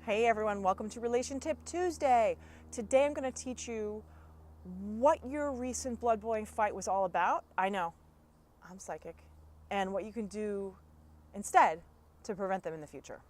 Hey everyone, welcome to RelationTip Tuesday. Today I'm going to teach you what your recent blood boiling fight was all about. I know, I'm psychic. And what you can do instead to prevent them in the future.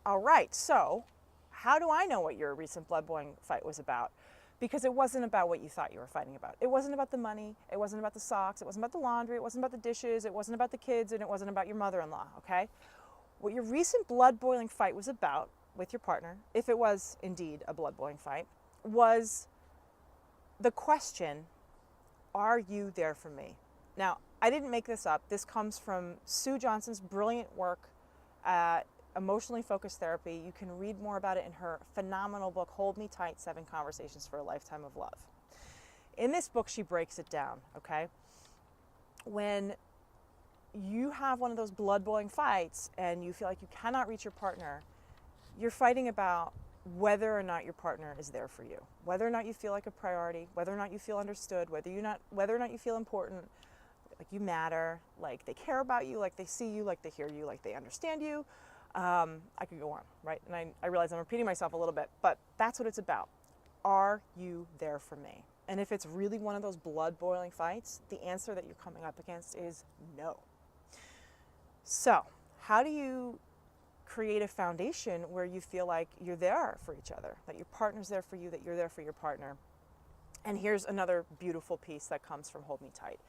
All right, so how do I know what your recent blood boiling fight was about? Because it wasn't about what you thought you were fighting about. It wasn't about the money, it wasn't about the socks, it wasn't about the laundry, it wasn't about the dishes, it wasn't about the kids, and it wasn't about your mother-in-law, okay? What your recent blood boiling fight was about with your partner, if it was indeed a blood boiling fight, was the question, are you there for me? Now, I didn't make this up. This comes from Sue Johnson's brilliant work at Emotionally Focused Therapy. You can read more about it in her phenomenal book, Hold Me Tight, 7 Conversations for a Lifetime of Love. In this book, she breaks it down, okay? When you have one of those blood boiling fights and you feel like you cannot reach your partner, you're fighting about whether or not your partner is there for you, whether or not you feel like a priority, whether or not you feel understood, whether or not you feel important, like you matter, like they care about you, like they see you, like they hear you, like they understand you. I could go on, right? And I realize I'm repeating myself a little bit, but that's what it's about. Are you there for me? And if it's really one of those blood boiling fights, the answer that you're coming up against is no. So how do you create a foundation where you feel like you're there for each other, that your partner's there for you, that you're there for your partner? And here's another beautiful piece that comes from Hold Me Tight.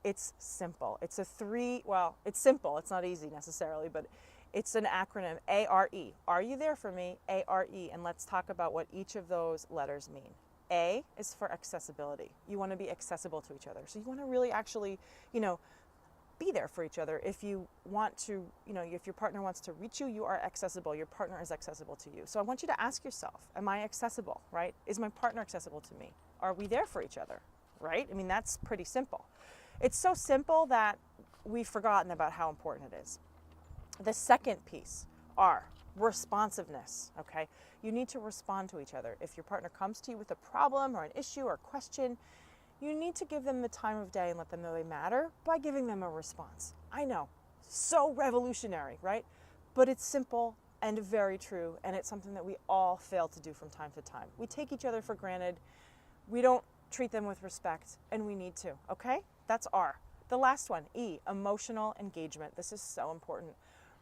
It's simple. It's it's simple. It's not easy necessarily, but it's an acronym, A-R-E. Are you there for me? A-R-E. And let's talk about what each of those letters mean. A is for accessibility. You want to be accessible to each other. So you want to really actually, be there for each other. If you want to, if your partner wants to reach you, you are accessible. Your partner is accessible to you. So I want you to ask yourself, am I accessible, right? Is my partner accessible to me? Are we there for each other, right? I mean, that's pretty simple. It's so simple that we've forgotten about how important it is. The second piece, R, responsiveness, okay? You need to respond to each other. If your partner comes to you with a problem or an issue or question, you need to give them the time of day and let them know they matter by giving them a response. I know, so revolutionary, right? But it's simple and very true, and it's something that we all fail to do from time to time. We take each other for granted. We don't treat them with respect, and we need to, okay? That's R. The last one, E, emotional engagement. This is so important.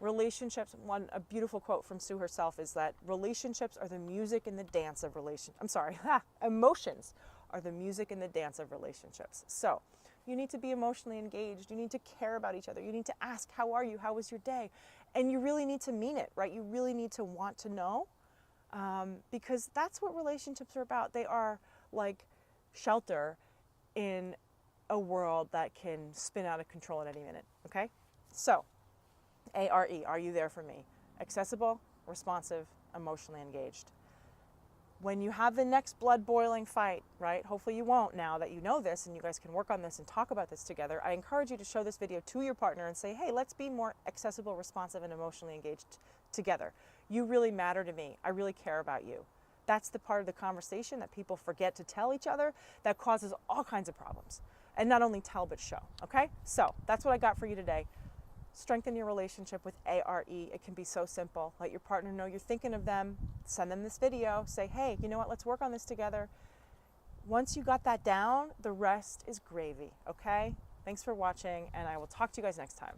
Relationships, a beautiful quote from Sue herself is that relationships are the music and the dance of emotions are the music and the dance of relationships. So you need to be emotionally engaged. You need to care about each other. You need to ask, how are you? How was your day? And you really need to mean it, right? You really need to want to know, because that's what relationships are about. They are like shelter in a world that can spin out of control at any minute, okay? So, A-R-E, are you there for me? Accessible, responsive, emotionally engaged. When you have the next blood boiling fight, right? Hopefully you won't now that you know this and you guys can work on this and talk about this together. I encourage you to show this video to your partner and say, hey, let's be more accessible, responsive, and emotionally engaged together. You really matter to me. I really care about you. That's the part of the conversation that people forget to tell each other that causes all kinds of problems. And not only tell, but show, okay? So that's what I got for you today. Strengthen your relationship with A-R-E. It can be so simple. Let your partner know you're thinking of them. Send them this video. Say, hey, you know what? Let's work on this together. Once you got that down, the rest is gravy, okay? Thanks for watching, and I will talk to you guys next time.